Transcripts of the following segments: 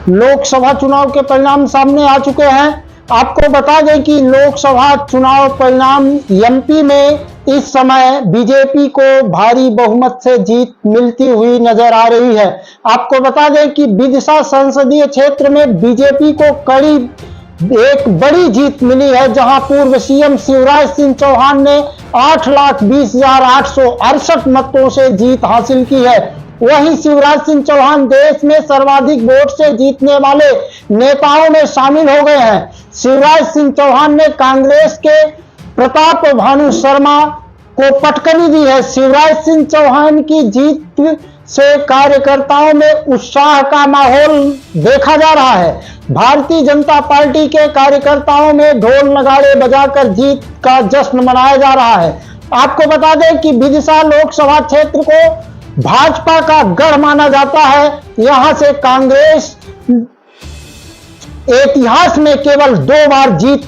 लोकसभा चुनाव के परिणाम सामने आ चुके हैं। आपको बता दें कि लोकसभा चुनाव परिणाम एमपी में इस समय बीजेपी को भारी बहुमत से जीत मिलती हुई नजर आ रही है। आपको बता दें कि विदिशा संसदीय क्षेत्र में बीजेपी को करीब एक बड़ी जीत मिली है, जहां पूर्व सीएम शिवराज सिंह चौहान ने 8,20,868 मतों से जीत हासिल की है। वहीं शिवराज सिंह चौहान देश में सर्वाधिक वोट से जीतने वाले नेताओं में शामिल हो गए हैं। शिवराज सिंह चौहान ने कांग्रेस के प्रताप भानु शर्मा को पटकनी दी है। शिवराज सिंह चौहान की जीत से कार्यकर्ताओं में उत्साह का माहौल देखा जा रहा है। भारतीय जनता पार्टी के कार्यकर्ताओं में ढोल नगाड़े बजाकर जीत का जश्न मनाया जा रहा है। आपको बता दें कि विदिशा लोकसभा क्षेत्र को भाजपा का गढ़ माना जाता है। यहां से कांग्रेस इतिहास में केवल 2 बार जीत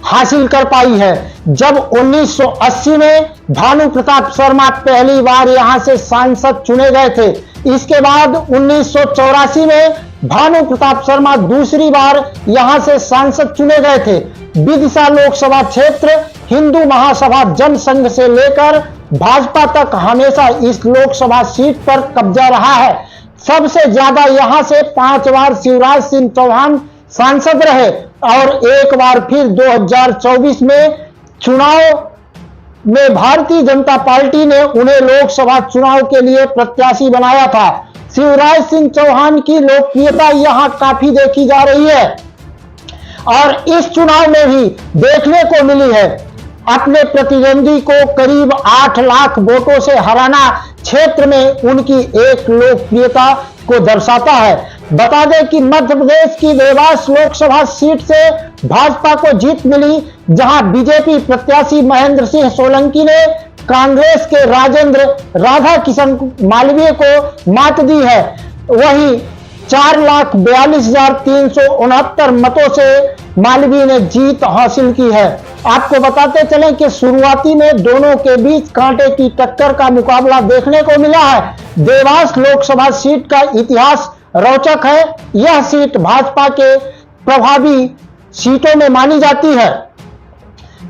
हासिल कर पाई है। जब 1980 में भानु प्रताप शर्मा पहली बार यहां से सांसद चुने गए थे। इसके बाद 1984 में भानु प्रताप शर्मा दूसरी बार यहां से सांसद चुने गए थे। विदिशा लोकसभा क्षेत्र हिंदू महासभा जनसंघ से लेकर भाजपा तक हमेशा इस लोकसभा सीट पर कब्जा रहा है। सबसे ज्यादा यहां से 5 बार शिवराज सिंह चौहान सांसद रहे और एक बार फिर 2024 में चुनाव में भारतीय जनता पार्टी ने उन्हें लोकसभा चुनाव के लिए प्रत्याशी बनाया था। शिवराज सिंह चौहान की लोकप्रियता यहां काफी देखी जा रही है और इस चुनाव में भी देखने को मिली है। अपने प्रतिद्वंदी को करीब 8 लाख वोटों से हराना क्षेत्र में उनकी एक लोकप्रियता को दर्शाता है। बता दें कि मध्य प्रदेश की देवास लोकसभा सीट से भाजपा को जीत मिली, जहां बीजेपी प्रत्याशी महेंद्र सिंह सोलंकी ने कांग्रेस के राजेंद्र राधा किशन मालवीय को मात दी है। वहीं 4,42,369 मतों से मालवीय ने जीत हासिल की है। आपको बताते चलें कि शुरुआती में दोनों के बीच कांटे की टक्कर का मुकाबला देखने को मिला है। देवास लोकसभा सीट का इतिहास रोचक है। यह सीट भाजपा के प्रभावी सीटों में मानी जाती है,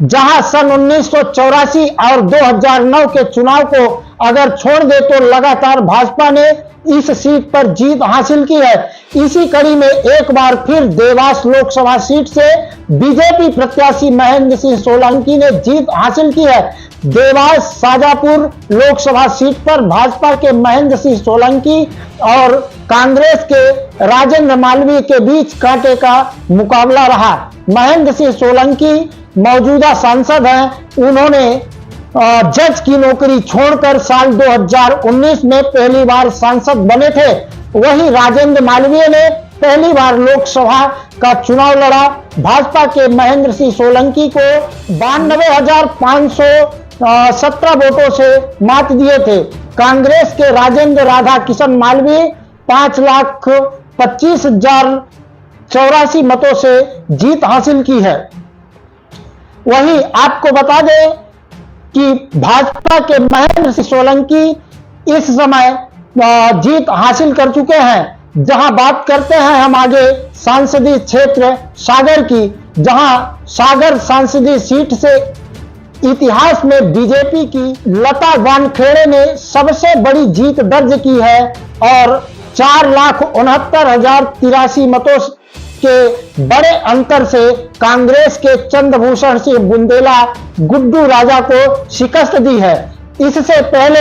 जहां सन 1984 और 2009 के चुनाव को अगर छोड़ दे तो लगातार भाजपा ने इस सीट पर जीत हासिल की है। इसी कड़ी में एक बार फिर देवास लोकसभा सीट से बीजेपी प्रत्याशी महेंद्र सिंह सोलंकी ने जीत हासिल की है। देवास शाजापुर लोकसभा सीट पर भाजपा के महेंद्र सिंह सोलंकी और कांग्रेस के राजेंद्र मालवीय के बीच कांटे का मुकाबला रहा। महेंद्र सिंह सोलंकी मौजूदा सांसद हैं। उन्होंने जज की नौकरी छोड़कर साल 2019 में पहली बार सांसद बने थे। वहीं राजेंद्र मालवीय ने पहली बार लोकसभा का चुनाव लड़ा। भाजपा के महेंद्र सिंह सोलंकी को 92,517 वोटों से मात दिए थे। कांग्रेस के राजेंद्र राधा किशन मालवीय 5,25,084 मतों से जीत हासिल की है। वहीं आपको बता दें कि भाजपा के महेंद्र सिंह सोलंकी इस समय जीत हासिल कर चुके हैं। जहां बात करते हैं हम आगे संसदीय क्षेत्र सागर की, जहां सागर संसदीय सीट से इतिहास में बीजेपी की लता वानखेड़े ने सबसे बड़ी जीत दर्ज की है और 4,69,083 मतों के बड़े अंतर से कांग्रेस के चंद्रभूषण सिंह बुंदेला गुड्डू राजा को शिकस्त दी है। इससे पहले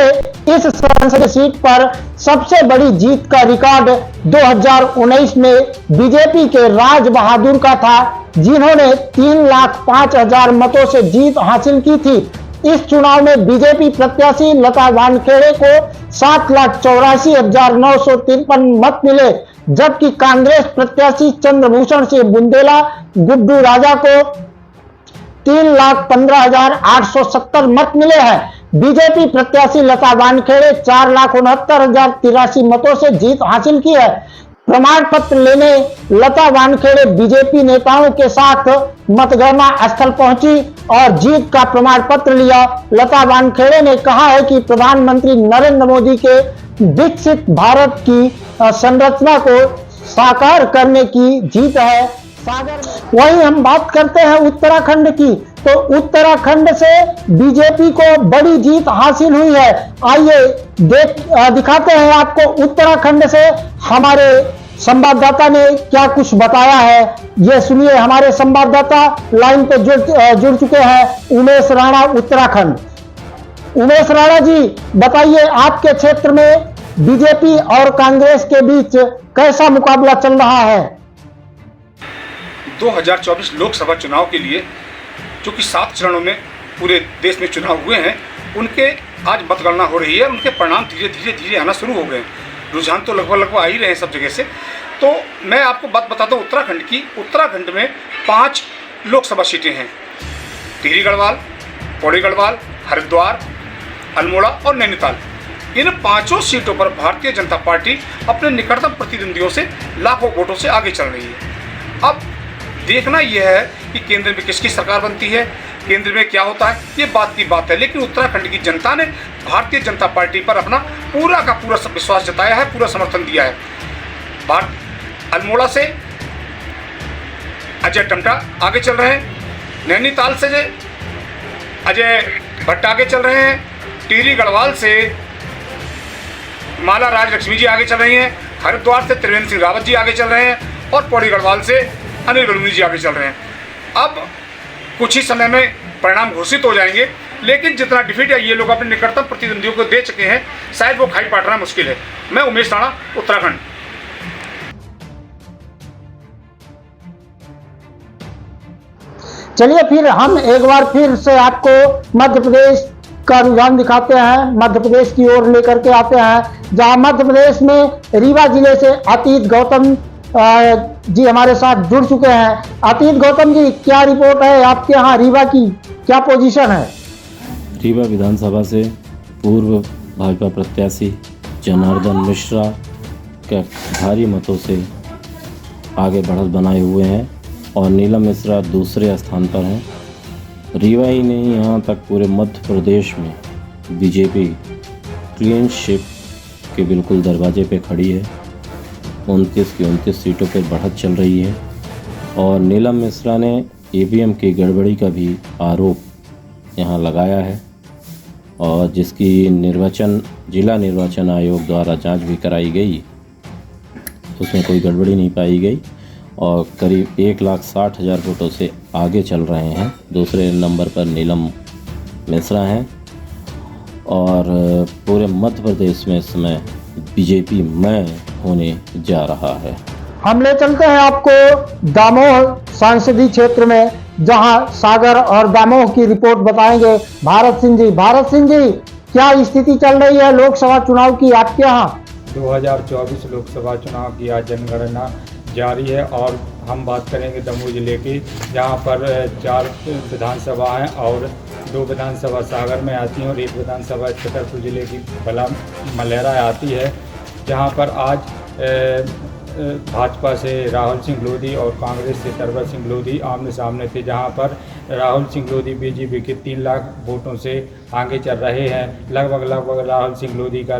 इस संसदीय सीट पर सबसे बड़ी जीत का रिकॉर्ड 2019 में बीजेपी के राज बहादुर का था, जिन्होंने 3,05,000 मतों से जीत हासिल की थी। इस चुनाव में बीजेपी प्रत्याशी लता वानखेड़े को 7,84,953 मत मिले, जबकि कांग्रेस प्रत्याशी चंद्रभूषण सिंह बुंदेला गुड्डू राजा को 3,15,870 मत मिले हैं। बीजेपी प्रत्याशी लता वानखेड़े 4,69,083 मतों से जीत हासिल की है। प्रमाण पत्र लेने लता वानखेड़े बीजेपी नेताओं के साथ मतगणना स्थल पहुंची और जीत का प्रमाण पत्र लिया। लता वानखेड़े ने कहा है कि प्रधानमंत्री नरेंद्र मोदी के विकसित भारत की संरचना को साकार करने की जीत है सागर में। वहीं हम बात करते हैं उत्तराखंड की, तो उत्तराखंड से बीजेपी को बड़ी जीत हासिल हुई है। आइए दिखाते हैं आपको उत्तराखंड से हमारे संवाददाता ने क्या कुछ बताया है। ये सुनिए, हमारे संवाददाता लाइन पे जुड़ चुके हैं, उमेश राणा उत्तराखंड। उमेश राणा जी, बताइए आपके क्षेत्र में बीजेपी और कांग्रेस के बीच कैसा मुकाबला चल रहा है? 2024 लोकसभा चुनाव के लिए जो कि 7 चरणों में पूरे देश में चुनाव हुए हैं, उनके आज मतगणना हो रही है। उनके परिणाम धीरे धीरे आना शुरू हो गए। रुझान तो लगभग आ ही रहे हैं सब जगह से। तो मैं आपको बात बताता हूँ उत्तराखंड की। उत्तराखंड में 5 लोकसभा सीटें हैं। टिहरी गढ़वाल, पौड़ी गढ़वाल, हरिद्वार, अल्मोड़ा और नैनीताल। इन 5 सीटों पर भारतीय जनता पार्टी अपने निकटतम प्रतिद्वंदियों से लाखों वोटों से आगे चल रही है। अब देखना यह है कि केंद्र में किसकी सरकार बनती है, केंद्र में क्या होता है, ये बात की बात है। लेकिन उत्तराखंड की जनता ने भारतीय जनता पार्टी पर अपना पूरा का पूरा विश्वास जताया है, पूरा समर्थन दिया है। अल्मोड़ा से अजय टमटा आगे चल रहे हैं, नैनीताल से अजय भट्ट आगे चल रहे हैं, टिहरी गढ़वाल से माला राजलक्ष्मी जी आगे चल रही हैं, हरिद्वार से त्रिवेंद्र सिंह रावत जी आगे चल रहे हैं और पौड़ी गढ़वाल से अनिल बलूनी जी आगे चल रहे हैं। अब कुछ ही समय में परिणाम घोषित हो जाएंगे, लेकिन जितना डिफीट है ये लोग अपने निकटतम प्रतिद्वंदियों को दे चुके हैं, शायद वो खाई पाटना मुश्किल है। मैं उमेश राणा, उत्तराखंड। चलिए फिर हम एक बार फिर से आपको मध्य प्रदेश का रुझान दिखाते हैं, मध्य प्रदेश की ओर लेकर के आते हैं, जहां मध्य प्रदेश में रीवा जिले से अतीत गौतम जी हमारे साथ जुड़ चुके हैं। अतीत गौतम जी, क्या रिपोर्ट है आपके यहाँ? रीवा की क्या पोजीशन है? रीवा विधानसभा से पूर्व भाजपा प्रत्याशी जनार्दन मिश्रा के भारी मतों से आगे बढ़त बनाए हुए हैं और नीलम मिश्रा दूसरे स्थान पर हैं। रीवा ही नहीं, यहाँ तक पूरे मध्य प्रदेश में बीजेपी क्लीन शिप के बिल्कुल दरवाजे पे खड़ी है। 29 की 29 सीटों पर बढ़त चल रही है और नीलम मिश्रा ने ईवीएम की गड़बड़ी का भी आरोप यहाँ लगाया है और जिसकी जिला निर्वाचन आयोग द्वारा जांच भी कराई गई, उसमें कोई गड़बड़ी नहीं पाई गई और करीब 1,60,000 वोटों से आगे चल रहे हैं। दूसरे नंबर पर नीलम मिश्रा हैं और पूरे मध्य प्रदेश में इस समय बीजेपी में होने जा रहा है। हम ले चलते हैं आपको दामोह संसदीय क्षेत्र में, जहां सागर और दामोह की रिपोर्ट बताएंगे भारत सिंह जी। भारत सिंह जी, क्या स्थिति चल रही है लोकसभा चुनाव की आपके यहाँ? 2024 लोकसभा चुनाव की आज जनगणना जारी है और हम बात करेंगे दमोह जिले की, जहां पर 4 विधानसभा हैं और 2 विधानसभा सागर में आती हैं और 1 विधानसभा छतरपुर जिले की भला मलेरा आती है। जहां पर आज भाजपा से राहुल सिंह लोधी और कांग्रेस से तरवर सिंह लोधी आमने सामने थे, जहां पर राहुल सिंह लोधी बीजेपी के 3 लाख वोटों से आगे चल रहे हैं। लगभग राहुल सिंह लोधी का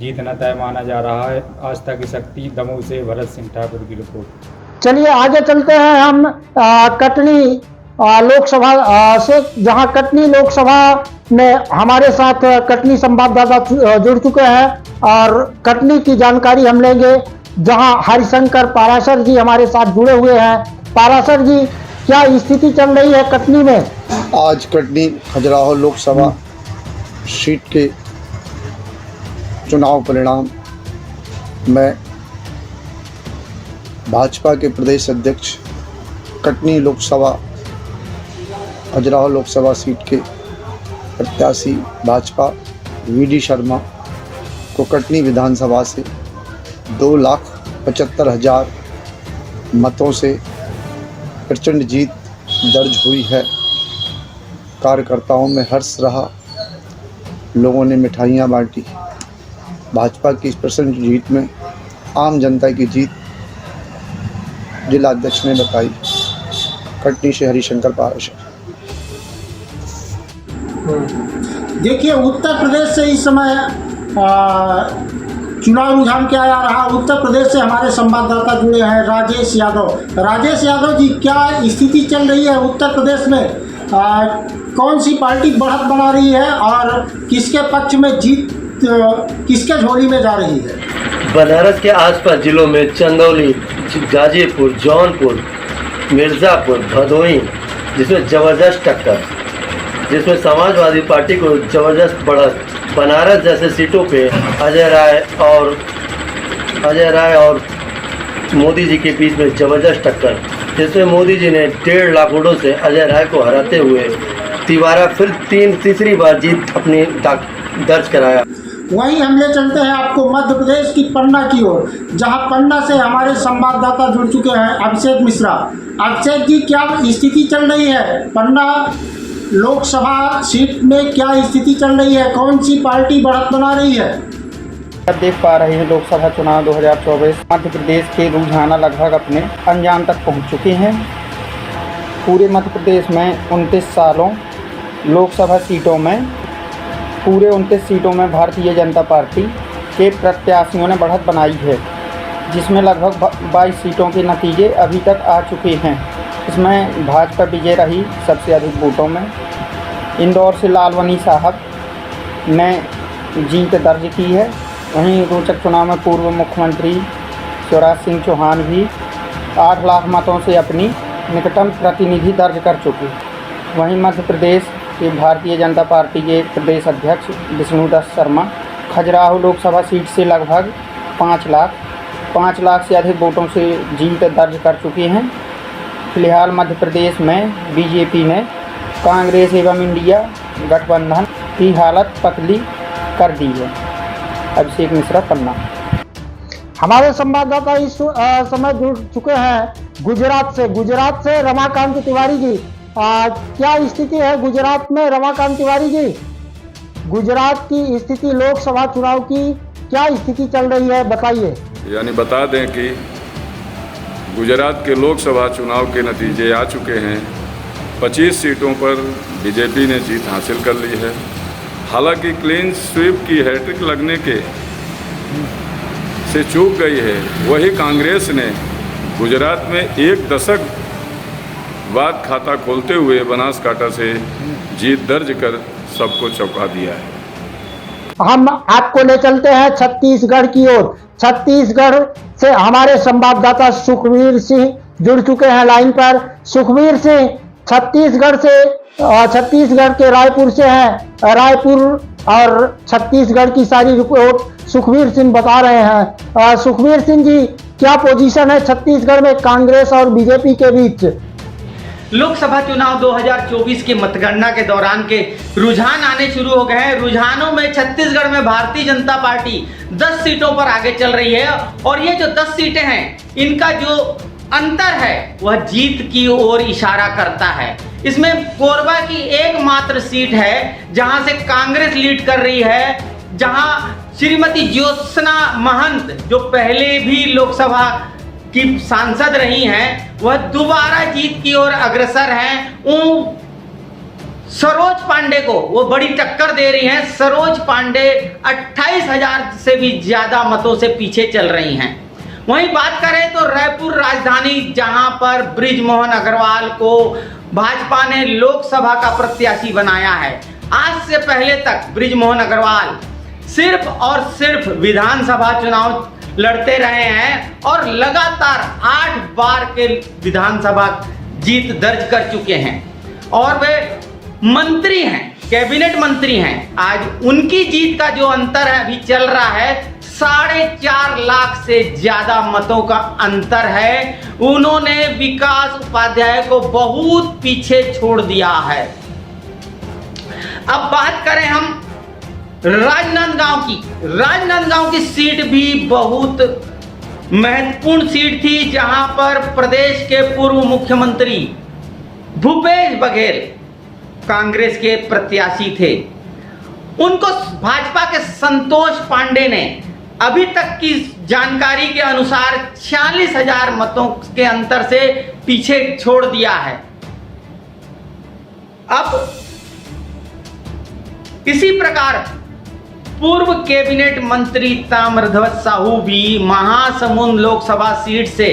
जीतना तय माना जा रहा है। आस्था की शक्ति, दमोह से भरत सिंह ठाकुर की रिपोर्ट। चलिए आगे चलते हैं हम कटनी लोकसभा से, जहां कटनी लोकसभा में हमारे साथ कटनी संवाददाता जुड़ चुके हैं और कटनी की जानकारी हम लेंगे, जहां हरिशंकर पाराशर जी हमारे साथ जुड़े हुए हैं। पाराशर जी, क्या स्थिति चल रही है कटनी में? आज कटनी खजुराहो लोकसभा सीट के चुनाव परिणाम में भाजपा के प्रदेश अध्यक्ष कटनी लोकसभा खजुराहो लोकसभा सीट के प्रत्याशी भाजपा वीडी शर्मा को कटनी विधानसभा से 2,75,000 मतों से प्रचंड जीत दर्ज हुई है। कार्यकर्ताओं में हर्ष रहा, लोगों ने मिठाइयाँ बांटी। भाजपा की इस प्रचंड जीत में आम जनता की जीत जिला अध्यक्ष ने बताई। कटनी से हरिशंकर पाराशर। देखिए, उत्तर प्रदेश से इस समय चुनाव रुझान क्या आ रहा। उत्तर प्रदेश से हमारे संवाददाता जुड़े हैं राजेश यादव। राजेश यादव जी, क्या स्थिति चल रही है उत्तर प्रदेश में? कौन सी पार्टी बढ़त बना रही है और किसके पक्ष में जीत किसके झोली में जा रही है? बनारस के आसपास जिलों में चंदौली, गाजीपुर, जौनपुर, मिर्ज़ापुर, भदोही, जिसमें ज़बरदस्त टक्कर, जिसमें समाजवादी पार्टी को ज़बरदस्त बढ़त, बनारस जैसे सीटों पे अजय राय और मोदी जी के बीच में ज़बरदस्त टक्कर, जिसमें मोदी जी ने 1.5 लाख वोटों से अजय राय को हराते हुए तिवारा फिर तीसरी बार जीत अपनी दर्ज कराया। वहीं हम ले चलते हैं आपको मध्य प्रदेश की पन्ना की ओर, जहां पन्ना से हमारे संवाददाता जुड़ चुके हैं अभिषेक मिश्रा। अभिषेक जी, क्या स्थिति चल रही है पन्ना लोकसभा सीट में? क्या स्थिति चल रही है? कौन सी पार्टी बढ़त बना रही है? अब देख पा रहे हैं लोकसभा चुनाव 2024 मध्य प्रदेश के रुझान लगभग अपने अंजाम तक पहुंच चुके हैं। पूरे मध्य प्रदेश में 29 सालों लोकसभा सीटों में पूरे 29 सीटों में भारतीय जनता पार्टी के प्रत्याशियों ने बढ़त बनाई है, जिसमें लगभग 22 सीटों के नतीजे अभी तक आ चुके हैं। इसमें भाजपा विजय रही सबसे अधिक वोटों में। इंदौर से लालवनी साहब ने जीत दर्ज की है। वहीं रोचक चुनाव में पूर्व मुख्यमंत्री शिवराज सिंह चौहान भी 8 लाख मतों से अपनी निकटतम प्रतिनिधि दर्ज कर चुके। वहीं मध्य प्रदेश के भारतीय जनता पार्टी के प्रदेश अध्यक्ष विष्णुदत्त शर्मा खजुराहो लोकसभा सीट से लगभग 5 लाख से अधिक वोटों से जीत दर्ज कर चुके हैं। फिलहाल मध्य प्रदेश में बीजेपी ने कांग्रेस एवं इंडिया गठबंधन की हालत पतली कर दी है। अभिषेक मिश्रा, पन्ना। हमारे संवाददाता इस समय जुड़ चुके हैं गुजरात से रमाकांत तिवारी जी। क्या स्थिति है गुजरात में रमाकांत तिवारी जी? गुजरात की स्थिति लोकसभा चुनाव की क्या स्थिति चल रही है, बताइए। यानी बता दें कि गुजरात के लोकसभा चुनाव के नतीजे आ चुके हैं। 25 सीटों पर बीजेपी ने जीत हासिल कर ली है। हालांकि क्लीन स्वीप की हैट्रिक लगने से चूक गई है। वही कांग्रेस ने गुजरात में 1 दशक बाद खाता खोलते हुए बनासकांठा से जीत दर्ज कर सबको चौंका दिया है। हम आपको ले चलते हैं छत्तीसगढ़ की ओर। छत्तीसगढ़ से हमारे संवाददाता सुखवीर सिंह जुड़ चुके हैं लाइन पर। सुखवीर सिंह, छत्तीसगढ़ के रायपुर से हैं। रायपुर और छत्तीसगढ़ की सारी रिपोर्ट सुखवीर सिंह बता रहे हैं। सुखवीर सिंह जी, क्या पोजीशन है छत्तीसगढ़ में कांग्रेस और बीजेपी के बीच? लोकसभा चुनाव 2024 के मतगणना के दौरान के रुझान आने शुरू हो गए हैं। रुझानों में छत्तीसगढ़ में भारतीय जनता पार्टी 10 सीटों पर आगे चल रही है और ये जो 10 सीटें हैं, इनका जो अंतर है वह जीत की ओर इशारा करता है। इसमें कोरबा की एकमात्र सीट है जहां से कांग्रेस लीड कर रही है, जहां श्रीमती ज्योत्सना महंत, जो पहले भी लोकसभा की सांसद रही हैं, वह दोबारा जीत की ओर अग्रसर हैं। सरोज पांडे को वो बड़ी टक्कर दे रही हैं। सरोज पांडे 28,000 से भी ज्यादा मतों से पीछे चल रही हैं। वहीं बात करें तो रायपुर राजधानी, जहां पर बृजमोहन अग्रवाल को भाजपा ने लोकसभा का प्रत्याशी बनाया है। आज से पहले तक बृजमोहन अग्रवाल सिर्फ और सिर्फ विधानसभा चुनाव लड़ते रहे हैं और लगातार 8 बार के विधानसभा जीत दर्ज कर चुके हैं और वे मंत्री हैं, कैबिनेट मंत्री हैं। आज उनकी जीत का जो अंतर है अभी चल रहा है, 4.5 लाख से ज्यादा मतों का अंतर है। उन्होंने विकास उपाध्याय को बहुत पीछे छोड़ दिया है। अब बात करें हम राजनांदगांव की सीट भी बहुत महत्वपूर्ण सीट थी, जहां पर प्रदेश के पूर्व मुख्यमंत्री भूपेश बघेल कांग्रेस के प्रत्याशी थे। उनको भाजपा के संतोष पांडे ने अभी तक की जानकारी के अनुसार 46,000 मतों के अंतर से पीछे छोड़ दिया है। अब इसी प्रकार पूर्व कैबिनेट मंत्री ताम्रध्वज साहू भी महासमुंद लोकसभा सीट से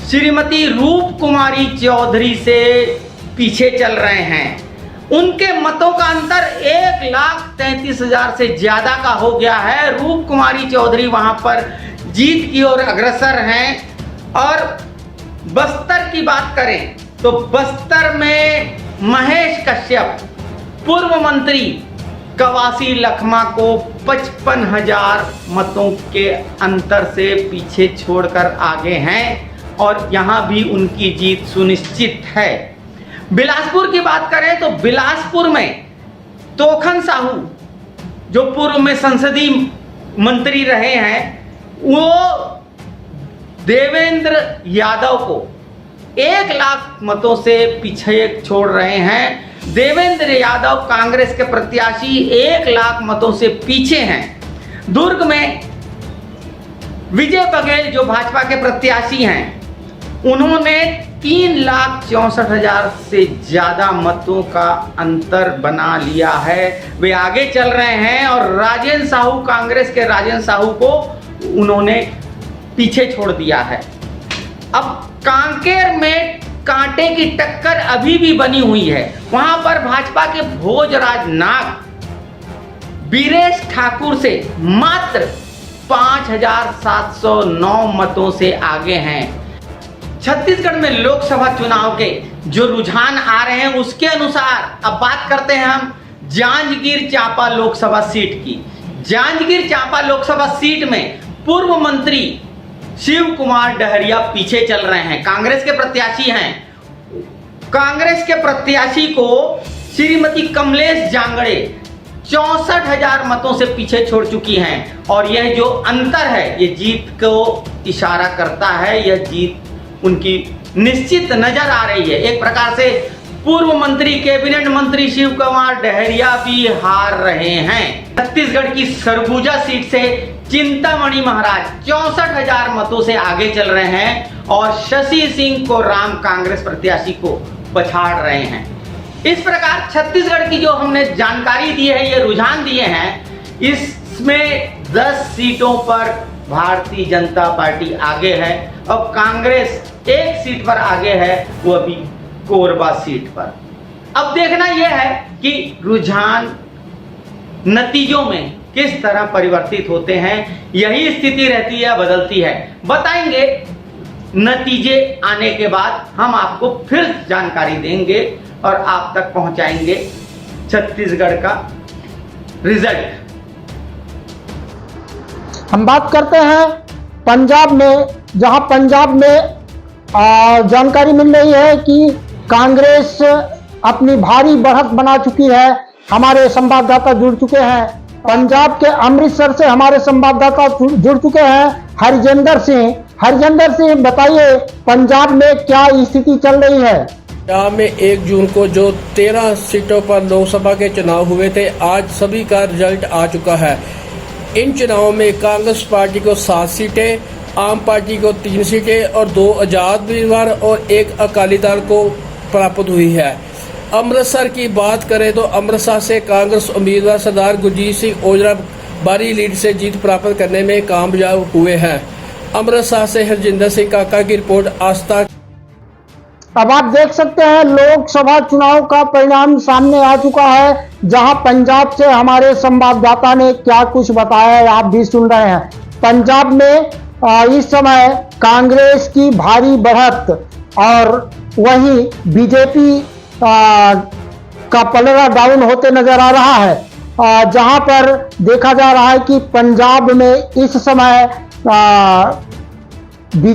श्रीमती रूप कुमारी चौधरी से पीछे चल रहे हैं। उनके मतों का अंतर 1,33,000 से ज्यादा का हो गया है। रूप कुमारी चौधरी वहां पर जीत की ओर अग्रसर हैं। और बस्तर की बात करें तो बस्तर में महेश कश्यप पूर्व मंत्री कवासी लखमा को 55,000 मतों के अंतर से पीछे छोड़कर आगे हैं और यहां भी उनकी जीत सुनिश्चित है। बिलासपुर की बात करें तो बिलासपुर में तोखन साहू जो पूर्व में संसदीय मंत्री रहे हैं, वो देवेंद्र यादव को 1,00,000 मतों से पीछे छोड़ रहे हैं। देवेंद्र यादव कांग्रेस के प्रत्याशी 1,00,000 मतों से पीछे हैं। दुर्ग में विजय बघेल जो भाजपा के प्रत्याशी हैं, उन्होंने 3,64,000 से ज्यादा मतों का अंतर बना लिया है। वे आगे चल रहे हैं और राजेंद्र साहू, कांग्रेस के राजेंद्र साहू को उन्होंने पीछे छोड़ दिया है। अब कांकेर में कांटे की टक्कर अभी भी बनी हुई है। वहां पर भाजपा के भोजराज नाग बीरेश ठाकुर से मात्र 5,709 मतों से आगे हैं। छत्तीसगढ़ में लोकसभा चुनाव के जो रुझान आ रहे हैं उसके अनुसार अब बात करते हैं हम जांजगीर चांपा लोकसभा सीट की। जांजगीर चांपा लोकसभा सीट में पूर्व मंत्री शिव कुमार डहरिया पीछे चल रहे हैं, कांग्रेस के प्रत्याशी हैं। कांग्रेस के प्रत्याशी को श्रीमती कमलेश जांगड़े 64,000 मतों से पीछे छोड़ चुकी हैं और यह जो अंतर है ये जीत को इशारा करता है। यह जीत उनकी निश्चित नजर आ रही है। एक प्रकार से पूर्व मंत्री, कैबिनेट मंत्री शिव कुमार डहरिया भी हार रहे हैं। छत्तीसगढ़ की सरगुजा सीट से चिंतामणि महाराज 64,000 मतों से आगे चल रहे हैं और शशि सिंह को राम कांग्रेस प्रत्याशी को पछाड़ रहे हैं। इस प्रकार छत्तीसगढ़ की जो हमने जानकारी दी है, ये रुझान दिए हैं, इसमें 10 सीटों पर भारतीय जनता पार्टी आगे है और कांग्रेस 1 सीट पर आगे है, वो अभी कोरबा सीट पर। अब देखना यह है कि रुझान नतीजों में किस तरह परिवर्तित होते हैं। यही स्थिति रहती है, बदलती है। बताएंगे नतीजे आने के बाद, हम आपको फिर जानकारी देंगे और आप तक पहुंचाएंगे छत्तीसगढ़ का रिजल्ट। हम बात करते हैं पंजाब में, जहां पंजाब में जानकारी मिल रही है कि कांग्रेस अपनी भारी बढ़त बना चुकी है। हमारे संवाददाता जुड़ चुके हैं पंजाब के अमृतसर से, हमारे संवाददाता जुड़ चुके हैं हरजिंदर सिंह। हरजिंदर सिंह, बताइए पंजाब में क्या स्थिति चल रही है? पंजाब में 1 जून को जो 13 सीटों पर लोकसभा के चुनाव हुए थे, आज सभी का रिजल्ट आ चुका है। इन चुनावों में कांग्रेस पार्टी को 7 सीटें, आम पार्टी को 3 सीटें और 2 आजाद उम्मीदवार और 1 अकाली दल को प्राप्त हुई है। अमृतसर की बात करें तो अमृतसर से कांग्रेस उम्मीदवार सरदार गुरजीत सिंह ओजला भारी लीड से जीत प्राप्त करने में कामयाब हुए हैं। अमृतसर से हरजिंदर सिंह काका की रिपोर्ट आस्था। अब आप देख सकते हैं लोकसभा चुनाव का परिणाम सामने आ चुका है, जहां पंजाब से हमारे संवाददाता ने क्या कुछ बताया है आप भी सुन रहे हैं। पंजाब में इस समय कांग्रेस की भारी बढ़त और वहीं बीजेपी का पलड़ा डाउन होते नजर आ रहा है। जहां पर देखा जा रहा है कि पंजाब में इस समय बीजेपी